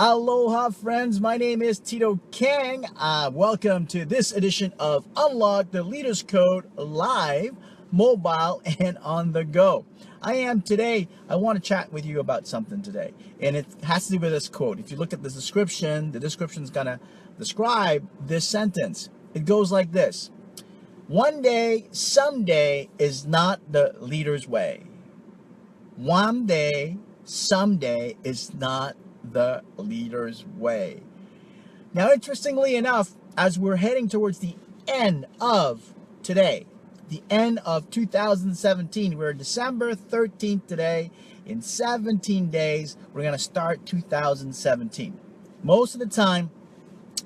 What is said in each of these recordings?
Aloha friends, my name is Tito Kang. Welcome to this edition of Unlock the Leader's Code live, mobile, and on the go. I want to chat with you about something today, and it has to do with this quote. If you look at the description is going to describe this sentence. It goes like this: one day, someday is not the leader's way. One day, someday is not the leader's way. Now, interestingly enough, as we're heading towards the end of today, the end of 2017, we're December 13th today. In 17 days, we're going to start 2017. Most of the time,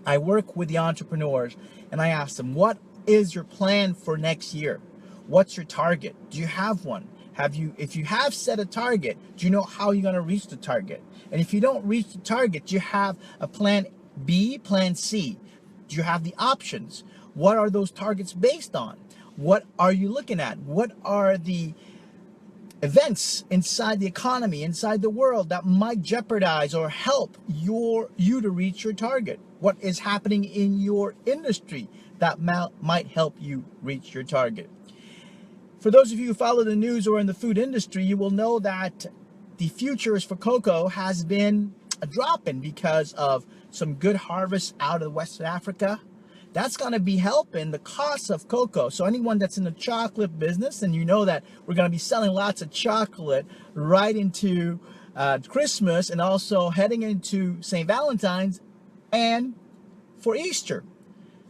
I work with the entrepreneurs and I ask them, what is your plan for next year? What's your target? Do you have one? If you have set a target, do you know how you're going to reach the target? And if you don't reach the target, do you have a plan B, plan C? Do you have the options? What are those targets based on? What are you looking at? What are the events inside the economy, inside the world that might jeopardize or help you to reach your target? What is happening in your industry that might help you reach your target? For those of you who follow the news or in the food industry, you will know that the futures for cocoa has been dropping because of some good harvests out of West Africa. That's going to be helping the cost of cocoa. So anyone that's in the chocolate business, and you know that we're going to be selling lots of chocolate right into Christmas and also heading into St. Valentine's and for Easter.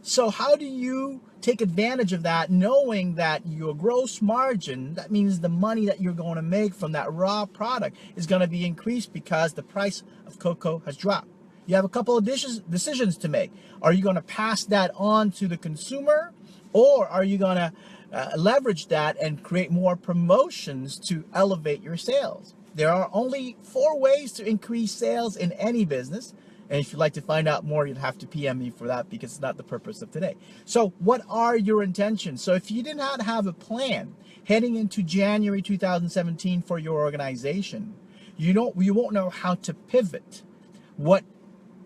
So how do you take advantage of that, knowing that your gross margin, that means the money that you're going to make from that raw product, is going to be increased because the price of cocoa has dropped? You have a couple of decisions to make. Are you going to pass that on to the consumer, or are you going to leverage that and create more promotions to elevate your sales? There are only 4 ways to increase sales in any business. And if you'd like to find out more, you'd have to PM me for that, because it's not the purpose of today. So what are your intentions? So if you did not have a plan heading into January 2017 for your organization, you won't know how to pivot, what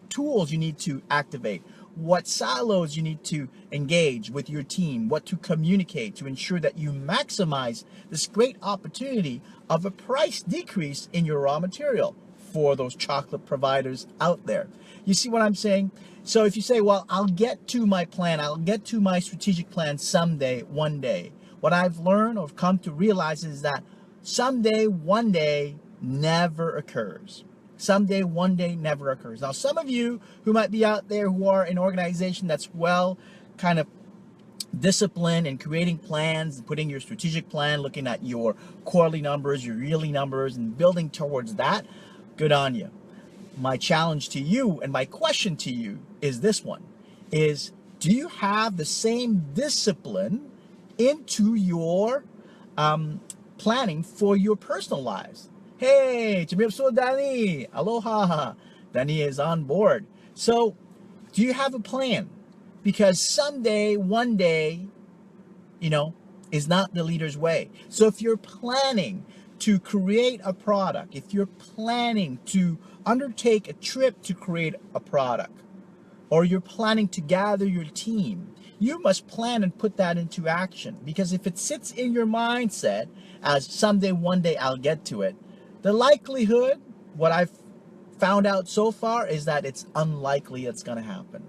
tools you need to activate, what silos you need to engage with your team, what to communicate to ensure that you maximize this great opportunity of a price decrease in your raw material for those chocolate providers out there. You see what I'm saying? So if you say, well, I'll get to my plan, I'll get to my strategic plan someday, one day. What I've learned or come to realize is that someday, one day never occurs. Someday, one day never occurs. Now, some of you who might be out there who are in an organization that's well kind of discipline in creating plans, putting your strategic plan, looking at your quarterly numbers, your yearly numbers, and building towards that, good on you. My challenge to you and my question to you is this one, is do you have the same discipline into your planning for your personal lives? Hey, Danny, aloha. Danny is on board. So do you have a plan? Because someday, one day, is not the leader's way. So if you're planning to create a product, if you're planning to undertake a trip to create a product, or you're planning to gather your team, you must plan and put that into action. Because if it sits in your mindset as someday, one day I'll get to it, the likelihood, what I've found out so far, is that it's unlikely it's going to happen.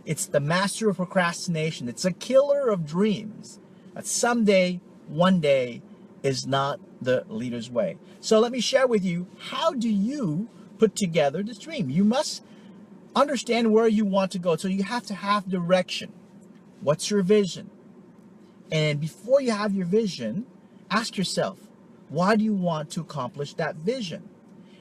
It's the master of procrastination. It's a killer of dreams. That someday, one day is not the leader's way. So let me share with you, how do you put together this dream? You must understand where you want to go. So you have to have direction. What's your vision? And before you have your vision, ask yourself, why do you want to accomplish that vision?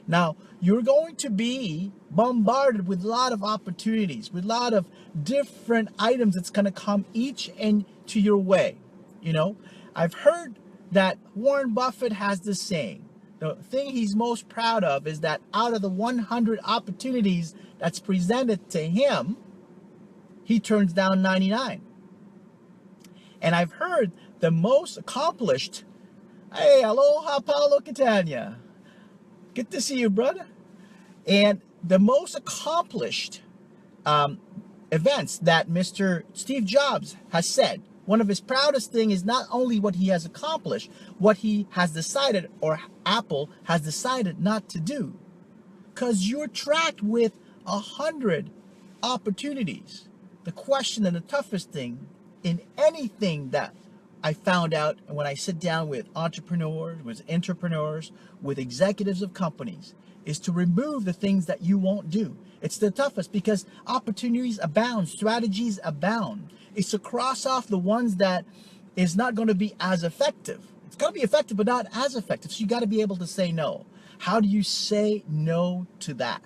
Now, you're going to be bombarded with a lot of opportunities, with a lot of different items that's going to come each into your way. I've heard that Warren Buffett has this saying. The thing he's most proud of is that out of the 100 opportunities that's presented to him, he turns down 99. And I've heard the most accomplished, hey, aloha, Paulo Catania. Good to see you, brother. And the most accomplished events that Mr. Steve Jobs has said, one of his proudest things is not only what he has accomplished, what he has decided, or Apple has decided not to do. Because you're tracked with 100 opportunities. The question and the toughest thing in anything that I found out when I sit down with entrepreneurs, with intrapreneurs, with executives of companies, is to remove the things that you won't do. It's the toughest because opportunities abound, strategies abound. It's to cross off the ones that is not going to be as effective. It's going to be effective, but not as effective. So you got to be able to say no. How do you say no to that?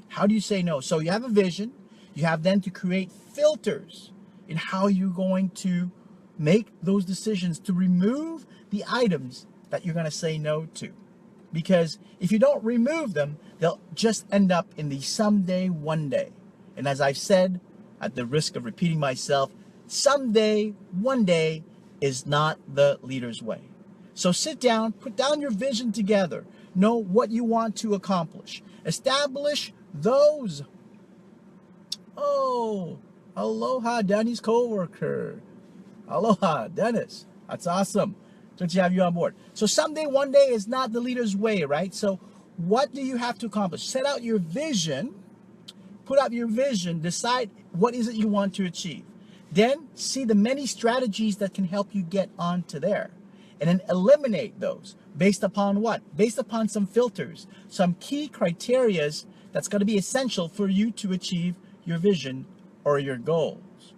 How do you say no? So you have a vision. You have then to create filters in how you're going to make those decisions to remove the items that you're going to say no to. Because if you don't remove them, they'll just end up in the someday, one day. And as I've said, at the risk of repeating myself, someday, one day is not the leader's way. So sit down, put down your vision together, know what you want to accomplish, establish those. Oh, aloha, Danny's coworker. Aloha, Dennis. That's awesome. Good to have you on board. So someday, one day is not the leader's way, right? So what do you have to accomplish? Set out your vision, put out your vision, decide what is it you want to achieve. Then see the many strategies that can help you get onto there. And then eliminate those. Based upon what? Based upon some filters, some key criterias that's going to be essential for you to achieve your vision or your goals.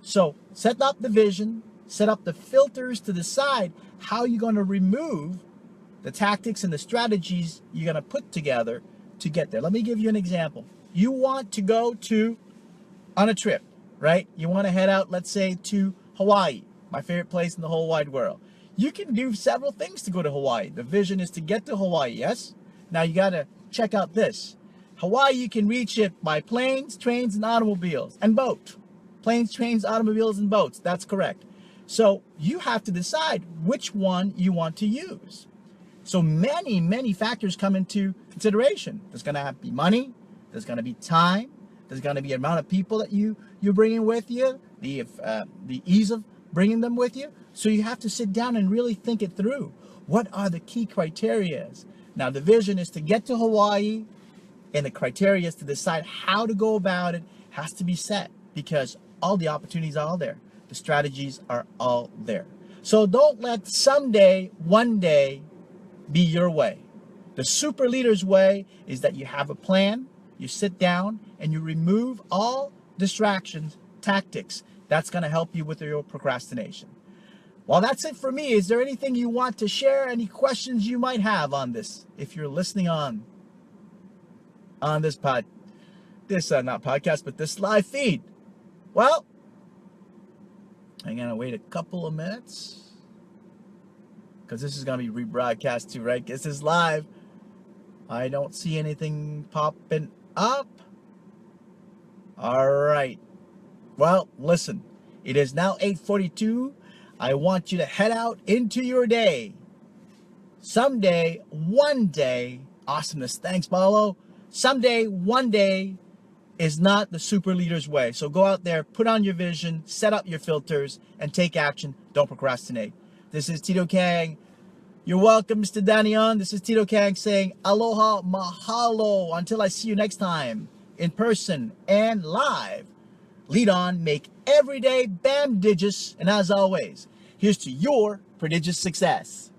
So set up the vision, set up the filters to decide how you're going to remove the tactics and the strategies you're going to put together to get there. Let me give you an example. You want to go on a trip, right? You want to head out, let's say, to Hawaii, my favorite place in the whole wide world. You can do several things to go to Hawaii. The vision is to get to Hawaii, yes? Now you got to check out this. Hawaii, you can reach it by planes, trains, and automobiles, and boat. Planes, trains, automobiles, and boats. That's correct. So you have to decide which one you want to use. So many factors come into consideration. There's going to be money. There's going to be time. There's going to be amount of people that you're bringing with you. The ease of bringing them with you. So you have to sit down and really think it through. What are the key criterias? Now the vision is to get to Hawaii, and the criteria is to decide how to go about it has to be set because all the opportunities are all there. The strategies are all there. So don't let someday, one day be your way. The super leader's way is that you have a plan, you sit down, and you remove all distractions, tactics. That's going to help you with your procrastination. Well, that's it for me. Is there anything you want to share? Any questions you might have on this? If you're listening on this not podcast, but this live feed. Well, I'm going to wait a couple of minutes because this is going to be rebroadcast too, right? This is live. I don't see anything popping up. All right. Well, listen, it is now 8:42. I want you to head out into your day. Someday, one day, awesomeness. Thanks, Paulo. Someday, one day is not the super leader's way. So go out there, put on your vision, set up your filters, and take action. Don't procrastinate. This is Tito Kang. You're welcome, Mr. Danion. This is Tito Kang saying aloha, mahalo. Until I see you next time, in person and live. Lead on, make every day BAMDIGIOUS, and as always, here's to your prodigious success.